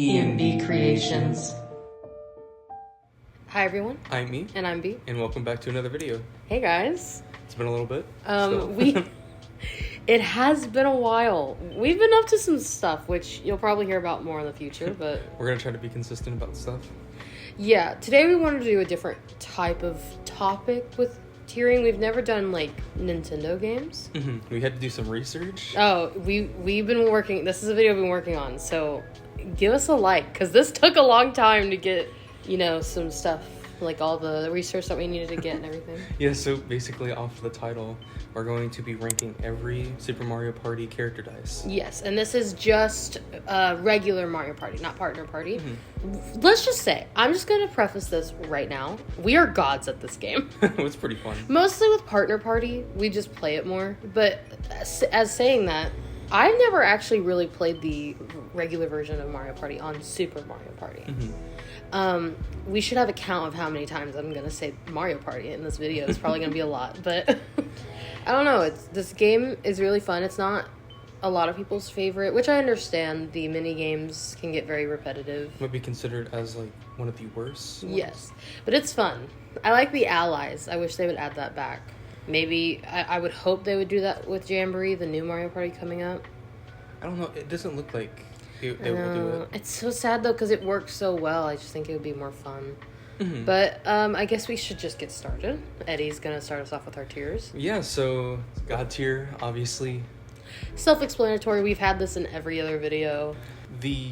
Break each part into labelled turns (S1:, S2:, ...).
S1: EMB Creations.
S2: Hi everyone.
S3: I'm me.
S2: And I'm B.
S3: And welcome back to another video.
S2: Hey guys.
S3: It's been a little bit.
S2: It has been a while. We've been up to some stuff, which you'll probably hear about more in the future, but...
S3: We're going to try to be consistent about stuff.
S2: Yeah, today we wanted to do a different type of topic with tiering. We've never done, like, Nintendo games.
S3: Mm-hmm. We had to do some research.
S2: Oh, we've been working... This is a video we've been working on, so give us a like, because this took a long time to get, you know, some stuff, like all the research that we needed to get and everything.
S3: Yeah, so basically off the title, we're going to be ranking every Super Mario Party character dice.
S2: Yes, and this is just regular Mario Party, not Partner Party.
S3: Mm-hmm.
S2: Let's just say, I'm just going to preface this right now. We are gods at this game.
S3: It's pretty fun.
S2: Mostly with Partner Party, we just play it more. But as saying that, I've never actually really played the regular version of Mario Party on Super Mario Party.
S3: Mm-hmm.
S2: We should have a count of how many times I'm going to say Mario Party in this video. It's probably going to be a lot, but I don't know. This game is really fun. It's not a lot of people's favorite, which I understand. The mini games can get very repetitive.
S3: Might be considered as like one of the worst ones.
S2: Yes, but it's fun. I like the allies. I wish they would add that back. Maybe I would hope they would do that with Jamboree, the new Mario Party coming up.
S3: I don't know. It doesn't look like they will do it.
S2: It's so sad though because it works so well. I just think it would be more fun.
S3: Mm-hmm.
S2: But I guess we should just get started. Eddie's gonna start us off with our tiers.
S3: Yeah, so God tier, obviously.
S2: Self-explanatory. We've had this in every other video.
S3: The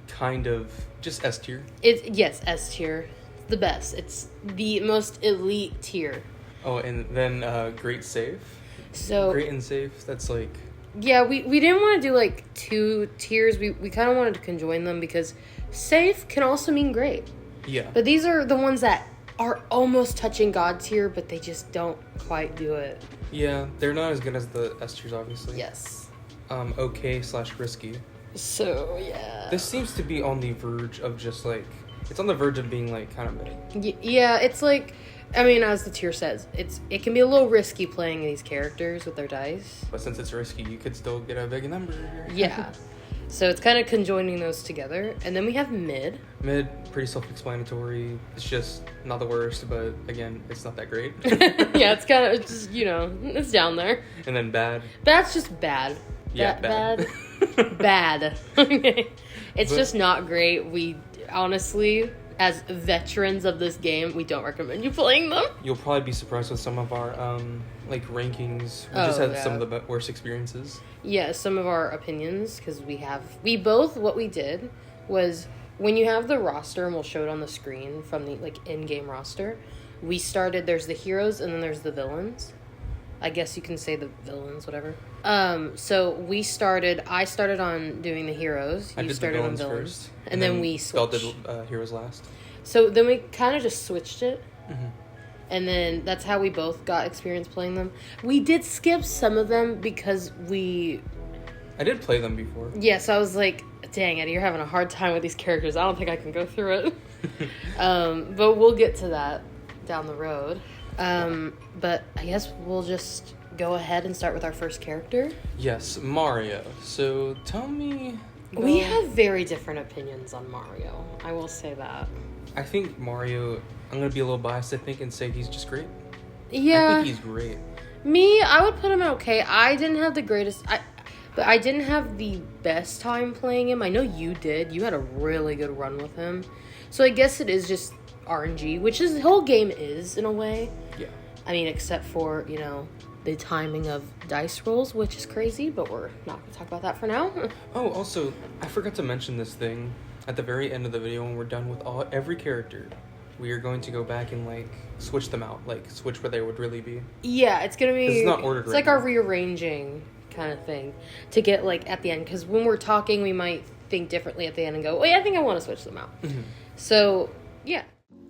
S3: kind of just S tier.
S2: It's S tier, the best. It's the most elite tier.
S3: Oh, and then great save.
S2: So
S3: Great and safe. That's like.
S2: yeah, we didn't want to do like two tiers. We kind of wanted to conjoin them because safe can also mean great.
S3: Yeah.
S2: But these are the ones that are almost touching God tier, but they just don't quite do it.
S3: Yeah, they're not as good as the S tiers, obviously.
S2: Yes.
S3: Okay/risky.
S2: So, yeah.
S3: This seems to be on the verge of just like, it's on the verge of being like kind of mid.
S2: Yeah, it's like, I mean, as the tier says, it can be a little risky playing these characters with their dice.
S3: But since it's risky, you could still get a big number.
S2: Yeah. So it's kind of conjoining those together. And then we have mid.
S3: Mid, pretty self-explanatory. It's just not the worst, but again, it's not that great.
S2: Yeah, it's kind of, it's just, you know, it's down there.
S3: And then bad.
S2: That's just bad.
S3: Yeah, bad.
S2: Bad. Okay. It's just not great. We, honestly, as veterans of this game, we don't recommend you playing them.
S3: You'll probably be surprised with some of our, like, rankings. We just had some of the worst experiences.
S2: Yeah, some of our opinions, because what we did was, when you have the roster, and we'll show it on the screen from the, like, in-game roster, we started, there's the heroes, and then there's the villains. I guess you can say the villains, whatever. So I started on doing the heroes. You started on villains.
S3: First.
S2: And then we switched.
S3: Belle did heroes last.
S2: So then we kind of just switched it.
S3: Mm-hmm.
S2: And then that's how we both got experience playing them. We did skip some of them because
S3: I did play them before.
S2: yeah, so I was like, dang, Eddie, you're having a hard time with these characters. I don't think I can go through it. But we'll get to that down the road. But I guess we'll just go ahead and start with our first character.
S3: Yes, Mario. So tell me.
S2: We have very different opinions on Mario. I will say that.
S3: I think Mario, I'm going to be a little biased, I think, and say he's just great.
S2: Yeah.
S3: I think he's great.
S2: Me, I would put him at okay. I didn't have the greatest... But I didn't have the best time playing him. I know you did. You had a really good run with him. So I guess it is just RNG, which is the whole game is, in a way.
S3: Yeah.
S2: I mean, except for, you know, the timing of dice rolls, which is crazy, but we're not going to talk about that for now.
S3: Oh, also, I forgot to mention this thing. At the very end of the video, when we're done with every character, we are going to go back and, like, switch them out. Like, switch where they would really be.
S2: Yeah, it's going to be...
S3: It's not ordered
S2: It's
S3: right
S2: like
S3: now.
S2: our rearranging kind of thing to get, like, at the end. Because when we're talking, we might think differently at the end and go, wait, I think I want to switch them out.
S3: Mm-hmm.
S2: So, yeah.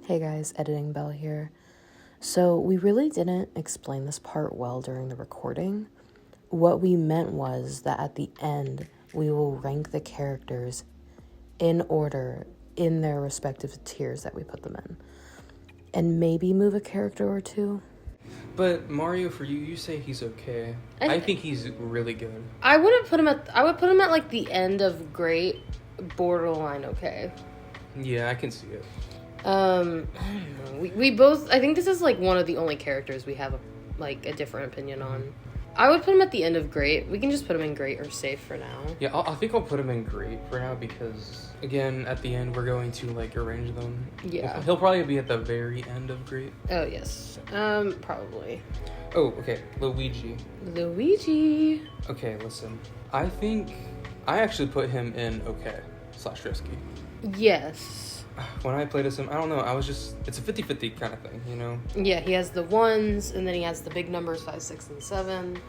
S1: Hey guys, Editing Bell here. So we really didn't explain this part well during the recording. What we meant was that at the end, we will rank the characters in order in their respective tiers that we put them in. And maybe move a character or two.
S3: But Mario, for you say he's okay. I think he's really good.
S2: I would put him at like the end of great borderline okay.
S3: Yeah, I can see it.
S2: I don't know. We both, I think this is like one of the only characters we have a different opinion on. I would put him at the end of great. We can just put him in great or safe for now.
S3: Yeah, I think I'll put him in great for now because, again, at the end, we're going to, like, arrange them.
S2: Yeah.
S3: He'll probably be at the very end of great.
S2: Oh, yes. Probably.
S3: Oh, okay. Luigi.
S2: Luigi.
S3: Okay, listen. I think I actually put him in okay / risky.
S2: Yes.
S3: When I played as him, I don't know, it's a 50-50 kind of thing, you know?
S2: Yeah, he has the ones, and then he has the big numbers, 5, 6, and 7.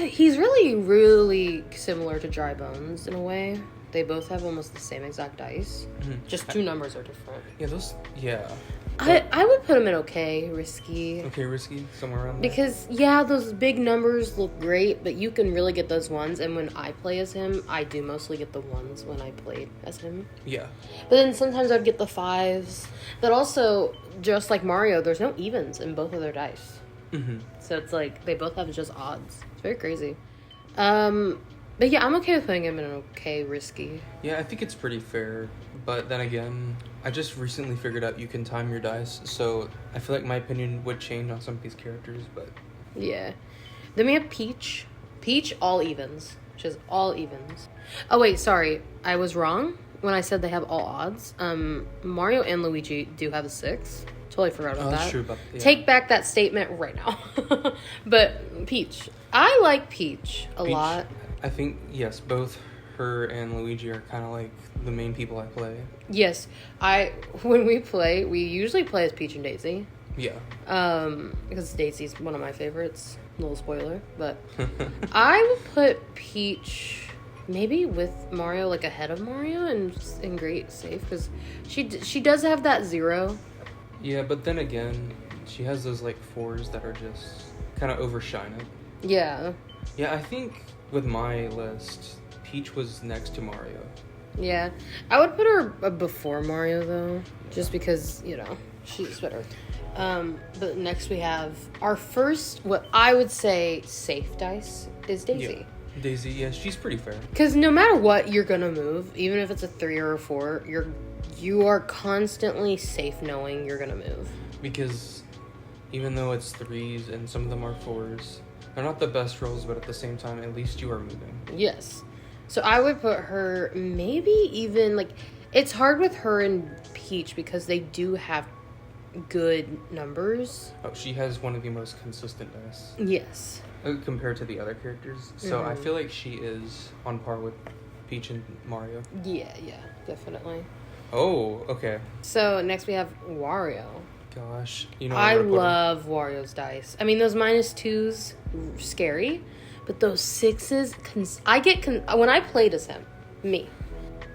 S2: He's really similar to Dry Bones in a way. They both have almost the same exact dice.
S3: Mhm.
S2: Just 2 numbers are different.
S3: Yeah.
S2: I would put him in okay, risky.
S3: Okay, risky, somewhere around there.
S2: Because, yeah, those big numbers look great, but you can really get those ones. And when I play as him, I do mostly get the ones when I played as him.
S3: Yeah.
S2: But then sometimes I'd get the 5s. But also, just like Mario, there's no evens in both of their dice.
S3: Mm-hmm.
S2: So it's like, they both have just odds. It's very crazy. But yeah, I'm okay with putting him in an okay, risky.
S3: Yeah, I think it's pretty fair. But then again, I just recently figured out you can time your dice, so I feel like my opinion would change on some of these characters, but...
S2: Yeah. Then we have Peach. Peach, all evens. She's all evens. Oh, wait, sorry. I was wrong when I said they have all odds. Mario and Luigi do have a 6. Totally forgot about that.
S3: That's true, yeah.
S2: Take back that statement right now. But Peach. I like Peach a lot.
S3: I think, yes, both her and Luigi are kind of like the main people I play.
S2: Yes. When we play, we usually play as Peach and Daisy.
S3: Yeah.
S2: Because Daisy's one of my favorites. Little spoiler. But I would put Peach maybe with Mario, like ahead of Mario and in great safe. Because she does have that 0.
S3: Yeah, but then again, she has those like 4s that are just kind of overshine it.
S2: Yeah.
S3: Yeah, I think with my list, Peach was next to Mario.
S2: Yeah. I would put her before Mario, though. Just because, she's better. But next we have our first, what I would say, safe dice is Daisy.
S3: Yeah. Daisy, yeah, she's pretty fair.
S2: Because no matter what you're going to move, even if it's a 3 or a 4, you are constantly safe knowing you're going to move.
S3: Because even though it's 3s and some of them are 4s, they're not the best rolls, but at the same time, at least you are moving.
S2: Yes. So I would put her maybe even, it's hard with her and Peach because they do have good numbers.
S3: Oh, she has one of the most consistent dice.
S2: Yes.
S3: Compared to the other characters. So I feel like she is on par with Peach and Mario.
S2: Yeah, definitely.
S3: Oh, okay.
S2: So next we have Wario.
S3: Gosh,
S2: I love Wario's dice. I mean, those -2s, scary, but those 6s, when I played as him,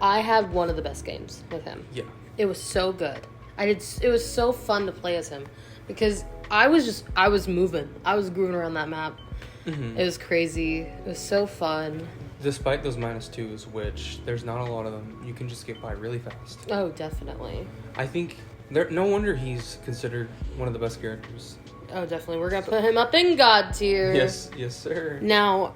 S2: I had one of the best games with him.
S3: Yeah.
S2: It was so good. It was so fun to play as him because I was moving. I was grooving around that map. Mm-hmm. It was crazy. It was so fun.
S3: Despite those -2s, which there's not a lot of them, you can just get by really fast.
S2: Oh, definitely.
S3: I think no wonder he's considered one of the best characters.
S2: Oh, definitely. We're gonna put him up in God tier.
S3: Yes, sir.
S2: Now,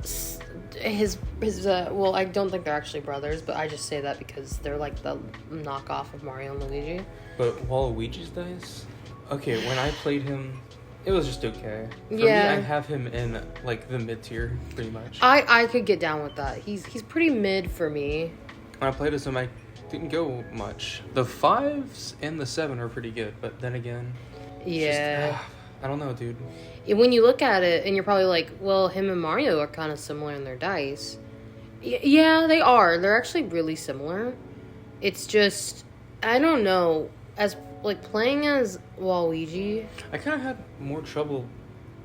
S2: his well, I don't think they're actually brothers, but I just say that because they're like the knockoff of Mario and Luigi.
S3: But Waluigi's dice? Okay, when I played him, it was just okay. For
S2: yeah.
S3: me, I have him in like the mid tier, pretty much.
S2: I could get down with that. He's pretty mid for me.
S3: When I played as him, I didn't go much. The 5s and the 7 are pretty good, but then again,
S2: yeah.
S3: I don't know, dude.
S2: When you look at it, and you're probably like, well, him and Mario are kind of similar in their dice. Yeah, they are. They're actually really similar. It's just, I don't know. As playing as Waluigi,
S3: I kind of had more trouble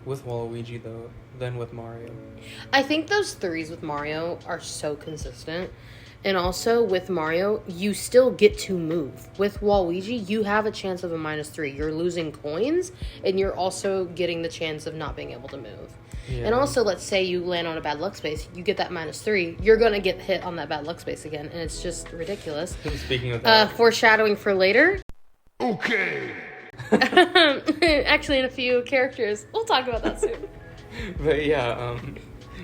S3: with Waluigi though than with Mario.
S2: I think those 3s with Mario are so consistent. And also, with Mario, you still get to move. With Waluigi, you have a chance of a -3. You're losing coins, and you're also getting the chance of not being able to move. Yeah. And also, let's say you land on a bad luck space, you get that -3, you're going to get hit on that bad luck space again, and it's just ridiculous.
S3: Speaking of that...
S2: foreshadowing for later.
S4: Okay.
S2: Actually, in a few characters. We'll talk about that soon.
S3: But yeah,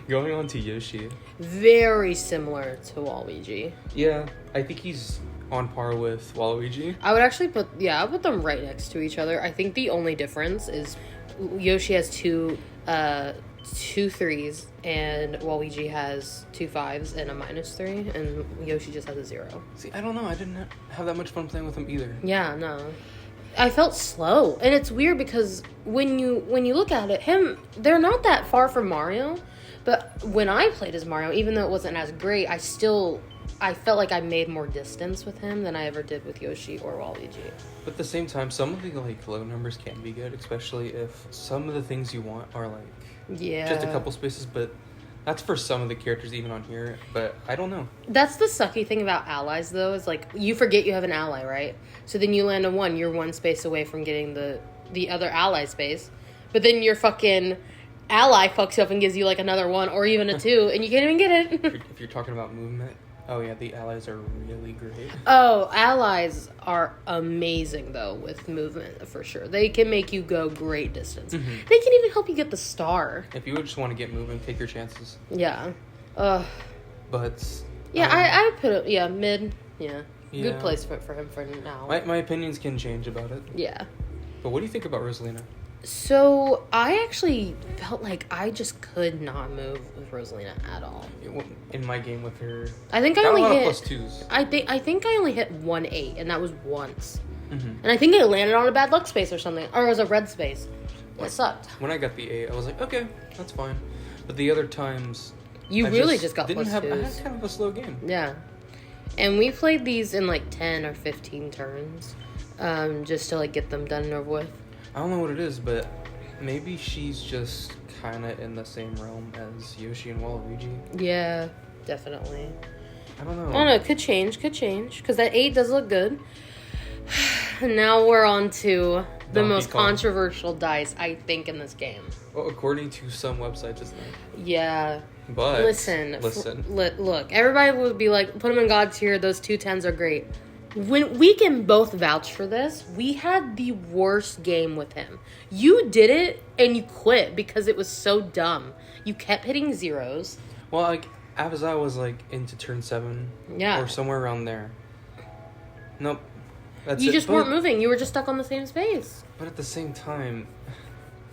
S3: Going on to Yoshi.
S2: Very similar to Waluigi.
S3: Yeah, I think he's on par with Waluigi.
S2: I would actually I'll put them right next to each other. I think the only difference is Yoshi has two 3s and Waluigi has 2 5s and a -3, and Yoshi just has a 0.
S3: See, I don't know. I didn't have that much fun playing with him either.
S2: Yeah, no. I felt slow, and it's weird because when you look at it, they're not that far from Mario, but when I played as Mario, even though it wasn't as great, I felt like I made more distance with him than I ever did with Yoshi or Waluigi.
S3: But at the same time, some of the like low numbers can be good, especially if some of the things you want are like just a couple spaces. But that's for some of the characters even on here. But I don't know.
S2: That's the sucky thing about allies, though, is like you forget you have an ally, right? So then you land on one, you're one space away from getting the other ally space, but then your fucking ally fucks you up and gives you like another 1 or even a 2, and you can't even get it.
S3: If you're talking about movement. Oh, yeah, the allies are really great.
S2: Oh, allies are amazing, though, with movement, for sure. They can make you go great distance.
S3: Mm-hmm.
S2: They can even help you get the star.
S3: If you just want to get moving, take your chances.
S2: Yeah.
S3: But...
S2: Yeah, I put it, mid. Yeah.
S3: Yeah.
S2: Good placement for him for now.
S3: My opinions can change about it.
S2: Yeah.
S3: But what do you think about Rosalina?
S2: So, I actually felt like I just could not move with Rosalina at all.
S3: In my game with her...
S2: I think I
S3: got
S2: only
S3: a lot
S2: hit...
S3: of +2s.
S2: I think I only hit 1-8, and that was once.
S3: Mm-hmm.
S2: And I think it landed on a bad luck space or something. Or it was a red space. It sucked.
S3: When I got the 8, I was like, okay, that's fine. But the other times...
S2: You really just got +2s.
S3: I had kind of a slow game.
S2: Yeah. And we played these in like 10 or 15 turns. Just to like get them done and over with.
S3: I don't know what it is, but maybe she's just kind of in the same realm as Yoshi and Waluigi.
S2: Yeah, definitely.
S3: I don't know.
S2: I don't know, could change. Because that 8 does look good. Now we're on to the
S3: Donkey
S2: most
S3: Kong.
S2: controversial dice, I think, in this game.
S3: Well, according to some websites, it's not.
S2: Yeah.
S3: But
S2: Listen.
S3: listen.
S2: Look, everybody would be like, put them in God tier, those 2 10s are great. When we can both vouch for this, we had the worst game with him. You did it and you quit because it was so dumb. You kept hitting 0s.
S3: Well, like, as I was, like, into turn 7.
S2: Yeah.
S3: Or somewhere around there. Nope. That's
S2: You
S3: it.
S2: just weren't moving. You were just stuck on the same space.
S3: But at the same time,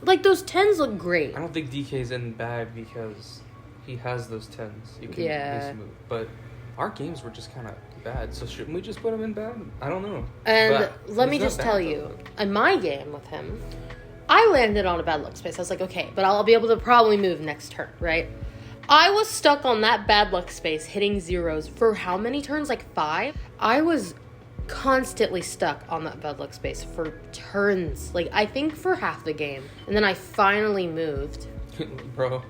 S2: Like, those 10s look great.
S3: I don't think DK's in bad because he has those 10s. You can
S2: Yeah.
S3: move. But our games were just kind of bad, so shouldn't we just put him in bad? I don't know.
S2: And
S3: But
S2: let me
S3: he's not
S2: just
S3: bad,
S2: tell
S3: though.
S2: you, in my game with him, I landed on a bad luck space. I was like, okay, but I'll be able to probably move next turn, right? I was stuck on that bad luck space, hitting 0s for how many turns? Like 5? I was constantly stuck on that bad luck space for turns. Like, I think for half the game. And then I finally moved.
S3: Bro.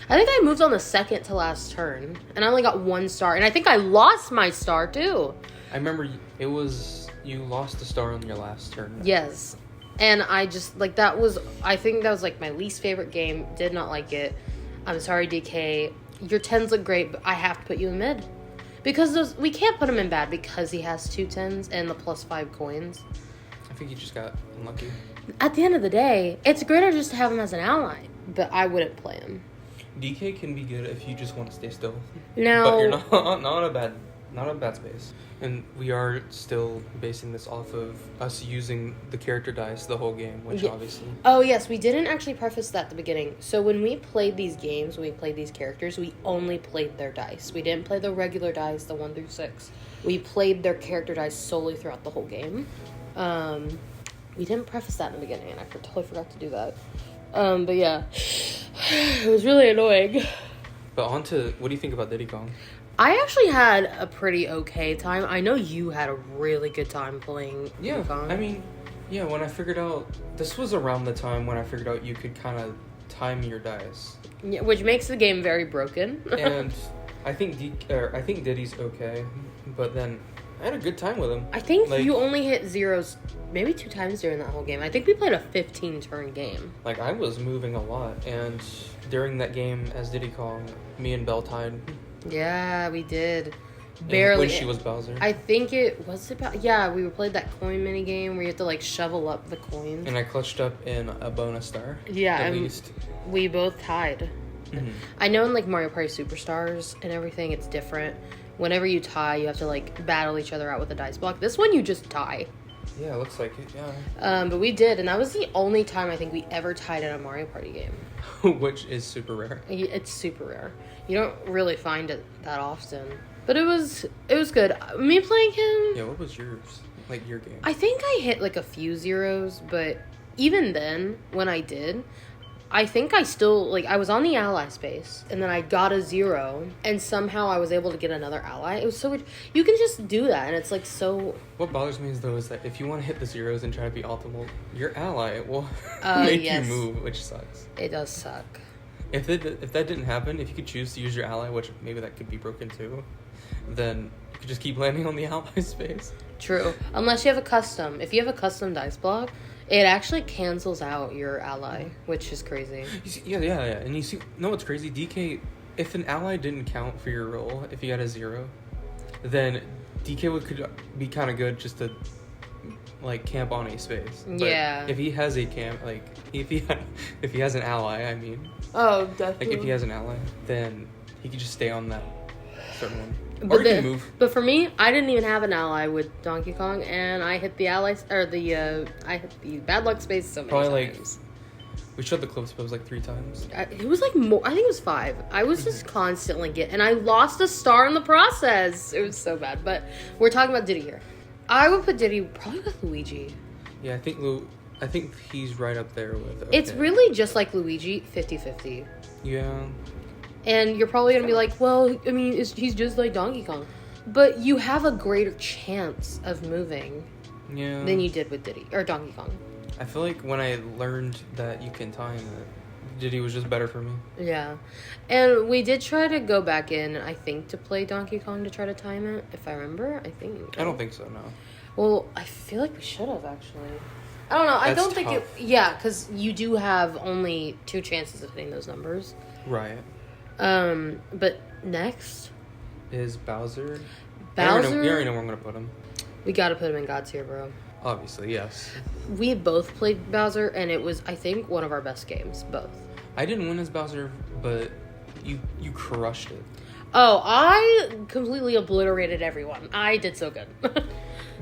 S2: I think I moved on the second to last turn, and I only got 1 star. And I think I lost my star, too.
S3: I remember it was... You lost a star on your last turn.
S2: Yes. And I just, like, I think that was, like, my least favorite game. Did not like it. I'm sorry, DK. Your 10s look great, but I have to put you in mid. Because we can't put him in bad because he has 2 10s and the +5 coins.
S3: I think you just got unlucky.
S2: At the end of the day, it's greater just to have him as an ally. But I wouldn't play him.
S3: DK can be good if you just want to stay still.
S2: Now,
S3: But you're not a bad space. And we are still basing this off of us using the character dice the whole game, which
S2: Yeah.
S3: obviously...
S2: Oh, yes, we didn't actually preface that at the beginning. So when we played these games, when we played these characters, we only played their dice. We didn't play the regular dice, the 1 through 6. We played their character dice solely throughout the whole game. We didn't preface that in the beginning, and I totally forgot to do that. But yeah, it was really annoying.
S3: But on to... What do you think about Diddy Kong?
S2: I actually had a pretty okay time. I know you had a really good time playing
S3: Yeah,
S2: Diddy Kong.
S3: I mean, yeah, when I figured out... This was around the time when I figured out you could kind of time your dice.
S2: Yeah, which makes the game very broken.
S3: And I think Diddy's okay, but then I had a good time with him.
S2: I think
S3: Like-
S2: you only hit 0s maybe 2 times during that whole game. I think we played a 15-turn game.
S3: Like, I was moving a lot, and during that game as Diddy Kong, me and Belle tied.
S2: Yeah, we did.
S3: And
S2: Barely.
S3: when she was Bowser.
S2: I think it was about... Yeah, we played that coin mini game where you have to, like, shovel up the coins.
S3: And I clutched up in a bonus star.
S2: Yeah,
S3: At
S2: and
S3: least.
S2: we both tied. I know in like Mario Party Superstars and everything, it's different. Whenever you tie, you have to like battle each other out with a dice block. This one, you just tie.
S3: Yeah, it looks like it. Yeah.
S2: But we did, and that was the only time I think we ever tied in a Mario Party game.
S3: Which is super rare.
S2: It's super rare. You don't really find it that often. But it was good. Me playing him.
S3: Yeah, what was yours? Like your game?
S2: I think I hit like a few zeros, but even then, when I did, I think I still, like, I was on the ally space, and then I got a 0, and somehow I was able to get another ally. It was so weird. You can just do that, and it's, like, so...
S3: What bothers me is, though, is that if you want to hit the zeros and try to be optimal, your ally will make you move, which sucks.
S2: It does suck.
S3: If that didn't happen, if you could choose to use your ally, which maybe that could be broken too, then you could just keep landing on the ally space.
S2: True. Unless you have a custom. If you have a custom dice block, it actually cancels out your ally, which is crazy.
S3: Yeah. And you know what's crazy? DK, if an ally didn't count for your roll, if you had a 0, then DK could be kind of good just to, like, camp on a space. But
S2: yeah.
S3: if he has a camp, like, if he has an ally, I mean.
S2: Oh, definitely.
S3: Like, if he has an ally, then he could just stay on that certain one.
S2: But, but for me, I didn't even have an ally with Donkey Kong, and I hit the allies or I hit the bad luck space so many times.
S3: We showed the clips, but it was like 3 times.
S2: It was like more. I think it was 5. I was just constantly and I lost a star in the process. It was so bad. But we're talking about Diddy here. I would put Diddy probably with Luigi.
S3: Yeah, I think he's right up there with.
S2: Okay. It's really just like Luigi, 50-50.
S3: Yeah.
S2: And you're probably going to be like, well, I mean, he's just like Donkey Kong. But you have a greater chance of moving than you did with Diddy, or Donkey Kong.
S3: I feel like when I learned that you can time it, Diddy was just better for me.
S2: Yeah. And we did try to go back in, I think, to play Donkey Kong to try to time it, if I remember. I think.
S3: I don't think so, no.
S2: Well, I feel like we should have, actually. I don't know. I don't think
S3: tough.
S2: Yeah, because you do have only 2 chances of hitting those numbers.
S3: Right.
S2: But next
S3: is Bowser.
S2: Bowser.
S3: You already know where I'm gonna put him.
S2: We gotta put him in God tier, bro.
S3: Obviously, yes.
S2: We both played Bowser, and it was, I think, one of our best games. Both.
S3: I didn't win as Bowser, but you crushed it.
S2: Oh, I completely obliterated everyone. I did so good.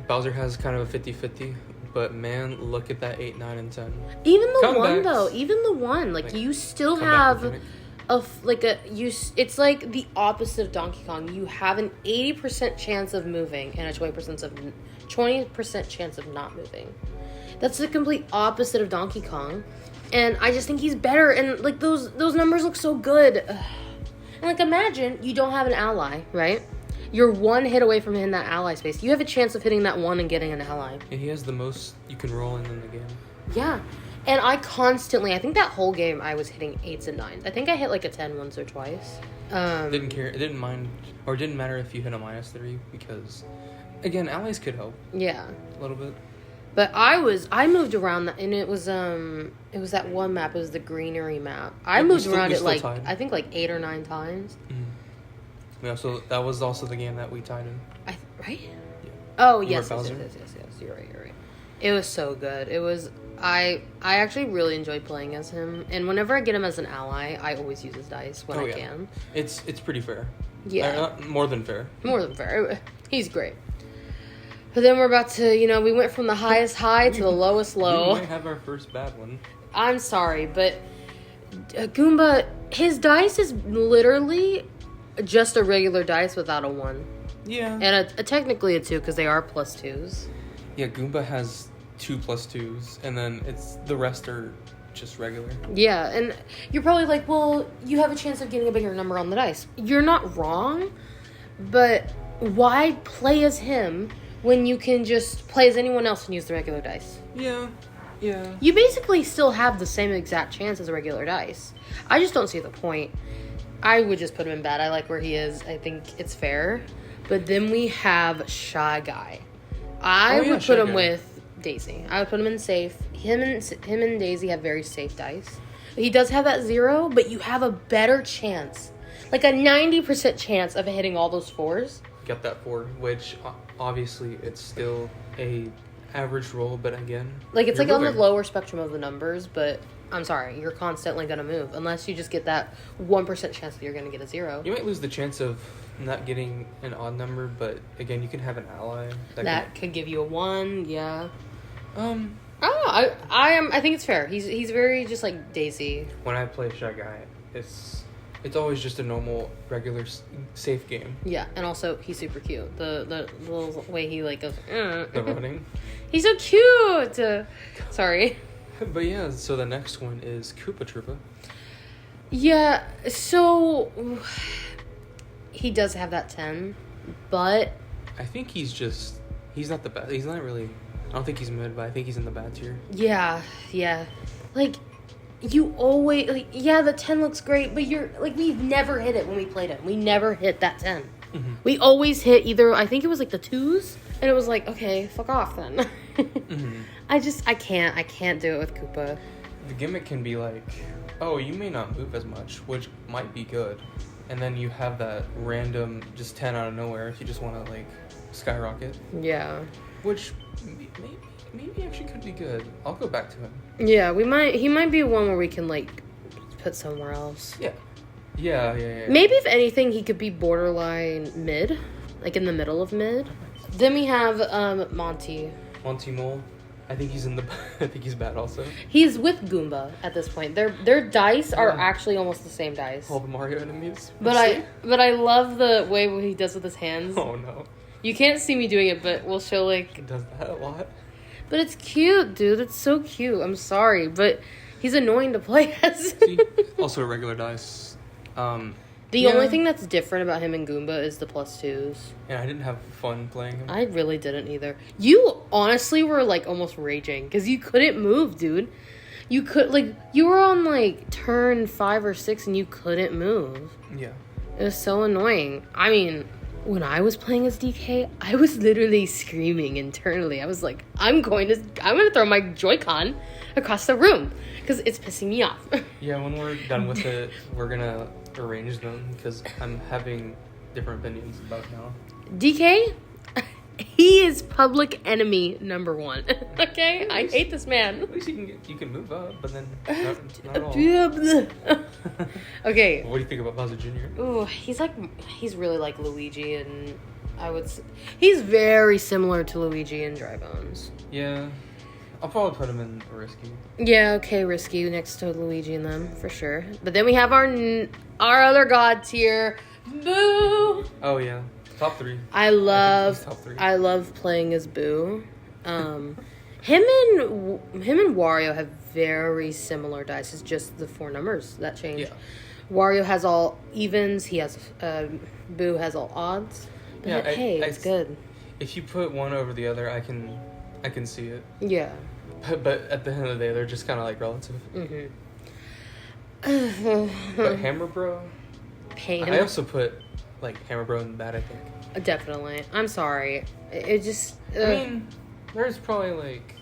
S3: Bowser has kind of a 50-50, but man, look at that 8, 9, and 10.
S2: Even the one, though. Even the one. Like you still have it's like the opposite of Donkey Kong. You have an 80% chance of moving and a 20% chance of not moving. That's the complete opposite of Donkey Kong. And I just think he's better, and like those numbers look so good. And like imagine you don't have an ally, right? You're 1 hit away from hitting that ally space. You have a chance of hitting that 1 and getting an ally.
S3: Yeah, he has the most you can roll in the game.
S2: Yeah. And I think that whole game I was hitting 8s and 9s. I think I hit like a 10 once or twice.
S3: Didn't care. It didn't mind, or it didn't matter if you hit a -3 because, again, allies could help.
S2: Yeah.
S3: A little bit.
S2: But I moved around that, and it was that one map. It was the greenery map. I moved around it like tied. I think like 8 or 9 times.
S3: Mm-hmm. Yeah. So that was also the game that we tied in.
S2: Right?
S3: Yeah.
S2: Oh yes. You're right. It was so good. It was. I actually really enjoyed playing as him, and whenever I get him as an ally, I always use his dice when I can.
S3: It's pretty fair.
S2: Yeah.
S3: More than fair.
S2: More than fair. He's great. But then we're about to, we went from the highest high to the lowest low.
S3: We might have our first bad one.
S2: I'm sorry, but Goomba, his dice is literally just a regular dice without a 1.
S3: Yeah.
S2: And technically a 2 because they are +2s.
S3: Yeah, Goomba has 2 +2s, and then the rest are just regular.
S2: Yeah, and you're probably like, well, you have a chance of getting a bigger number on the dice. You're not wrong, but why play as him when you can just play as anyone else and use the regular dice?
S3: Yeah.
S2: You basically still have the same exact chance as a regular dice. I just don't see the point. I would just put him in bad. I like where he is. I think it's fair. But then we have Shy Guy. I would put him with Daisy. I would put him in safe. Him and Daisy have very safe dice. He does have that 0, but you have a better chance. Like a 90% chance of hitting all those 4s.
S3: Get that 4, which obviously it's still a average roll, but again,
S2: Like, it's
S3: you're
S2: like on the
S3: moving.
S2: lower spectrum of the numbers, but I'm sorry, you're constantly going to move. Unless you just get that 1% chance that you're going to get a 0.
S3: You might lose the chance of not getting an odd number, but again, you can have an ally
S2: That could give you a 1, yeah.
S3: can,
S2: I think it's fair. He's very just like Daisy.
S3: when I play Shy Guy, it's always just a normal, regular, safe game.
S2: Yeah, and also he's super cute. The little way he like goes.
S3: The running.
S2: He's so cute. Sorry.
S3: But yeah, so the next one is Koopa Troopa.
S2: Yeah, so he does have that 10, but
S3: I think he's not the best. He's not really. I don't think he's mid, but I think he's in the bad tier.
S2: yeah. Like you always the 10 looks great, but you're like we've never hit it when we played it. We never hit that 10.
S3: Mm-hmm.
S2: We always hit either I think it was like the 2s, and it was like okay, fuck off then.
S3: Mm-hmm.
S2: I can't do it with Koopa.
S3: The gimmick can be like, oh, you may not move as much, which might be good, and then you have that random just 10 out of nowhere if you just want to like skyrocket,
S2: Yeah.
S3: which maybe actually could be good. I'll go back to him.
S2: Yeah, he might be one where we can like put somewhere else.
S3: Yeah.
S2: Maybe if anything he could be borderline mid, like in the middle of mid. Then we have Monty.
S3: Monty Mole, I think he's I think he's bad also.
S2: He's with Goomba at this point. Their dice are
S3: Yeah.
S2: actually almost the same dice.
S3: All the Mario enemies.
S2: But I love the way he does with his hands.
S3: Oh no,
S2: You can't see me doing it, but we'll show like.
S3: it does that a lot.
S2: But it's cute, dude. It's so cute. I'm sorry, but he's annoying to play as.
S3: See, also regular dice.
S2: The
S3: Yeah.
S2: only thing that's different about him and Goomba is the +2s.
S3: Yeah, I didn't have fun playing him.
S2: I really didn't either. You honestly were like almost raging because you couldn't move, dude. You were on like turn 5 or 6 and you couldn't move.
S3: Yeah.
S2: It was so annoying. I mean, when I was playing as DK, I was literally screaming internally. I was like, I'm gonna throw my Joy-Con across the room because it's pissing me off.
S3: Yeah, when we're done with it, we're gonna arrange them because I'm having different opinions about it now.
S2: DK, he is public enemy number 1. Okay, I hate this man.
S3: At least you can move up, but then not at all.
S2: Okay.
S3: What do you think about Bowser Jr.?
S2: Ooh, he's really like Luigi, and he's very similar to Luigi and Dry Bones.
S3: Yeah, I'll probably put him in Risky.
S2: Yeah, okay, Risky next to Luigi and them for sure. But then we have our other god tier, Boo.
S3: Oh yeah, top 3.
S2: I love
S3: top 3.
S2: I love playing as Boo. Him and Wario have very similar dice. It's just the 4 numbers that change.
S3: Yeah.
S2: Wario has all evens. He has Boo has all odds. But
S3: Yeah,
S2: hey, it's good.
S3: If you put one over the other, I can see it.
S2: Yeah.
S3: But at the end of the day, they're just kind of like relative. But Hammer Bro,
S2: Pain.
S3: I also put like Hammer Bro in that. I think.
S2: Definitely. I'm sorry. It just.
S3: I mean, there's probably like.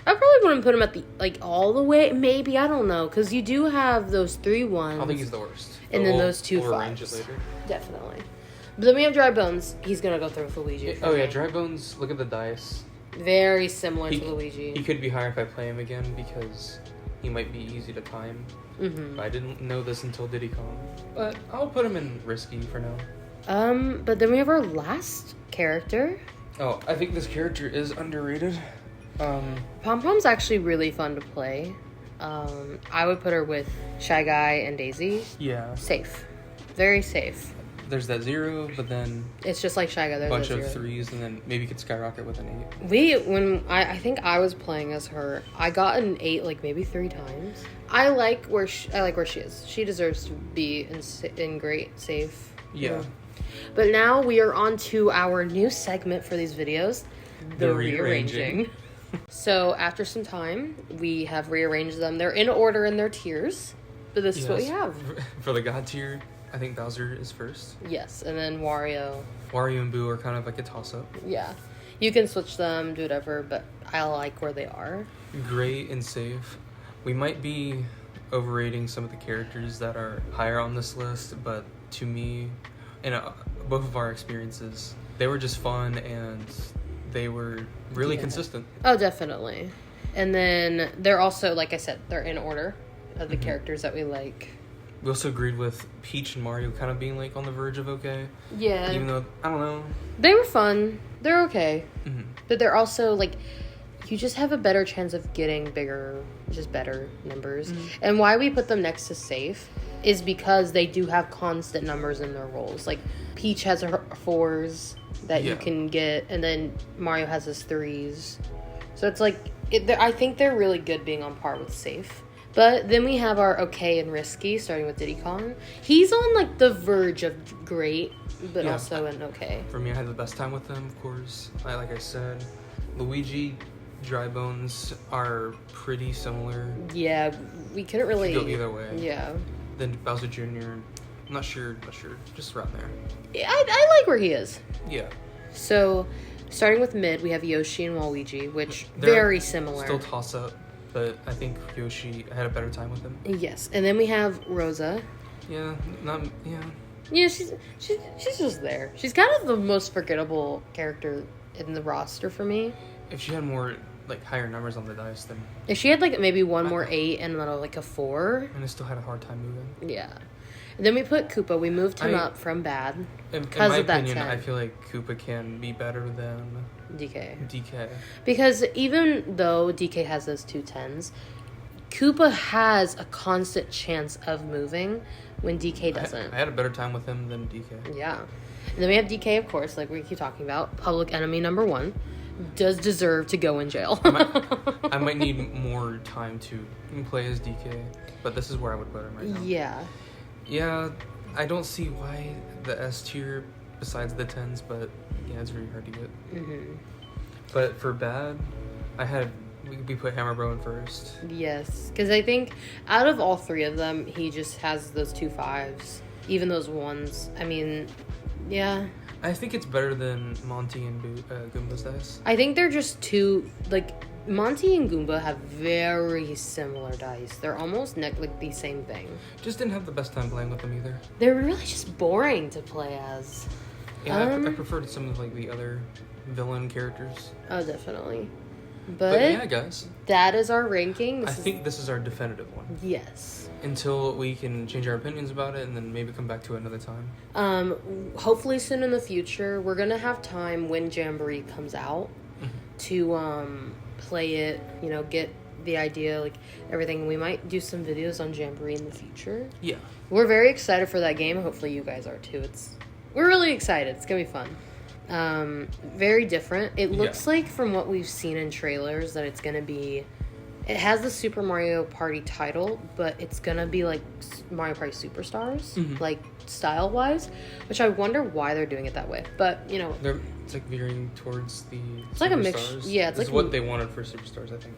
S2: I probably wouldn't put him at the all the way. Maybe I don't know because you do have those 3 ones.
S3: I don't think he's the worst.
S2: And
S3: But
S2: then those 2
S3: we'll arrange it
S2: 5s.
S3: later.
S2: Definitely. But then we have Dry Bones. He's gonna go through with Luigi.
S3: Oh yeah, Dry Bones. Look at the dice.
S2: Very similar
S3: He-
S2: to Luigi.
S3: He could be higher if I play him again because he might be easy to time.
S2: Mm-hmm.
S3: I didn't know this until Diddy Kong, but I'll put him in Risky for now.
S2: But then we have our last character.
S3: Oh, I think this character is underrated.
S2: Pom Pom's actually really fun to play. I would put her with Shy Guy and Daisy.
S3: Yeah.
S2: Safe. Very safe.
S3: There's that 0, but then
S2: It's just like Shy Guy.
S3: a
S2: There's
S3: bunch
S2: a
S3: of
S2: 0.
S3: 3s, and then maybe you could skyrocket with an 8.
S2: When I think I was playing as her, I got an 8 like maybe 3 times. I like where she is. She deserves to be in great safe.
S3: Yeah.
S2: But now we are on to our new segment for these videos,
S3: The rearranging.
S2: So after some time, we have rearranged them. They're in order in their tiers, but this is what we
S3: Yes.
S2: have.
S3: For the God tier, I think Bowser is first.
S2: Yes, and then Wario.
S3: Wario and Boo are kind of like a toss-up.
S2: Yeah, you can switch them, do whatever, but I like where they are.
S3: Great and safe. We might be overrating some of the characters that are higher on this list, but to me, in both of our experiences, they were just fun and they were really
S1: Yeah.
S3: consistent.
S2: Oh, definitely. And then they're also, like I said, they're in order of the characters that we like.
S3: We also agreed with Peach and Mario kind of being like on the verge of okay.
S2: Yeah.
S3: Even though, I don't know.
S2: They were fun. They're okay.
S3: Mm-hmm.
S2: But they're also, like, you just have a better chance of getting bigger, just better numbers. And why we put them next to safe is because they do have constant numbers in their rolls. Like, Peach has her 4s that you
S3: Yeah.
S2: can get, and then Mario has his 3s. So it's like, I think they're really good being on par with safe. But then we have our okay and risky, starting with Diddy Kong. He's on, like, the verge of great, but
S3: Yeah.
S2: also an okay.
S3: For me, I had the best time with them, of course. Like I said, Luigi, Dry Bones are pretty similar.
S2: Yeah, we couldn't really...
S3: Go either way.
S2: Yeah.
S3: Then Bowser Jr., I'm not sure. Just around there.
S2: I like where he is.
S3: Yeah.
S2: So, starting with mid, we have Yoshi and Waluigi, which
S3: They're
S2: very similar.
S3: Still toss up, but I think Yoshi, I had a better time with him.
S2: Yes, and then we have Rosa.
S3: Yeah,
S2: Yeah, she's just there. She's kind of the most forgettable character in the roster for me.
S3: If she had more, like, higher numbers on the dice, then...
S2: If she had like maybe one more 8 and then like a 4,
S3: And I still had a hard time moving.
S2: yeah. And then we put Koopa. We moved him up from bad
S3: In
S2: because
S3: my
S2: of that
S3: opinion,
S2: 10.
S3: I feel like Koopa can be better than
S2: DK.
S3: DK.
S2: Because even though DK has those 2 10s, Koopa has a constant chance of moving when DK doesn't.
S3: I had a better time with him than DK.
S2: Yeah. And then we have DK, of course, like we keep talking about. Public enemy number 1. Does deserve to go in jail.
S3: I might need more time to play as DK, but this is where I would put him right now.
S2: Yeah.
S3: Yeah, I don't see why the S tier besides the 10s, but yeah, it's really hard to get.
S2: Mm-hmm.
S3: But for bad, we put Hammer Bro in first.
S2: Yes. Because I think out of all 3 of them, he just has those 2 5s. Even those 1s. I mean, yeah.
S3: I think it's better than Monty and Goomba's dice.
S2: I think they're just too, like, Monty and Goomba have very similar dice. They're almost like the same thing.
S3: Just didn't have the best time playing with them either.
S2: They're really just boring to play as.
S3: Yeah, I preferred some of like the other villain characters.
S2: Oh, definitely.
S3: But yeah, guys,
S2: that is our ranking.
S3: I think this is our definitive one.
S2: Yes.
S3: Until we can change our opinions about it and then maybe come back to it another time.
S2: Hopefully soon in the future, we're gonna have time when Jamboree comes out to play it, you know, get the idea, like everything. We might do some videos on Jamboree in the future.
S3: Yeah.
S2: We're very excited for that game. Hopefully you guys are too. We're really excited. It's gonna be fun. Very different. It looks like from what we've seen in trailers that it's gonna be. It has the Super Mario Party title, but it's gonna be like Mario Party Superstars, like style wise, which I wonder why they're doing it that way. But you know,
S3: it's like veering towards the.
S2: It's like a mix. Yeah, it's
S3: this
S2: like
S3: is what they wanted for Superstars, I think.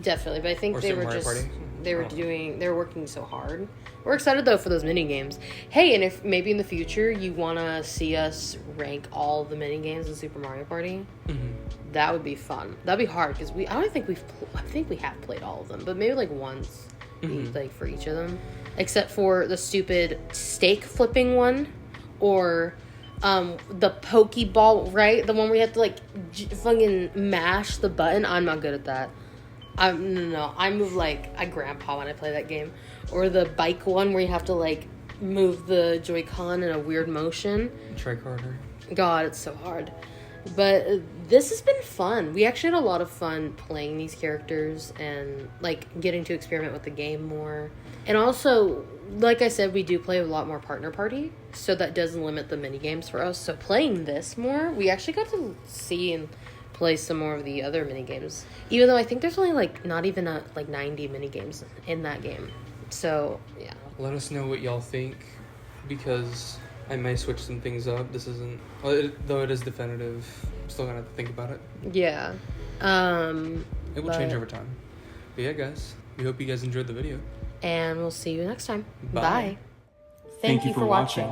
S2: Definitely, but I think
S3: Or
S2: they
S3: Super
S2: were
S3: Mario
S2: just
S3: Party.
S2: they were working so hard. We're excited though for those mini games. Hey, and if maybe in the future you wanna see us rank all the mini games in Super Mario Party, that would be fun. That'd be hard because I think we have played all of them, but maybe like once, like for each of them, except for the stupid steak flipping one, or the Pokeball, right? The one where you have to like fucking mash the button. I'm not good at that. No. I move like a grandpa when I play that game. Or the bike one where you have to like move the Joy-Con in a weird motion.
S3: Try harder.
S2: God, it's so hard. But this has been fun. We actually had a lot of fun playing these characters and like getting to experiment with the game more. And also, like I said, we do play a lot more partner party, so that does limit the mini games for us. So playing this more, we actually got to see and play some more of the other mini games. Even though I think there's only like not even like 90 mini games in that game. So yeah.
S3: Let us know what y'all think, because I may switch some things up. This isn't, though it is definitive. I'm still gonna have to think about it.
S2: Yeah.
S3: It will change over time. But yeah, guys, we hope you guys enjoyed the video.
S2: And we'll see you next time.
S3: Bye.
S2: Bye. Thank you for watching.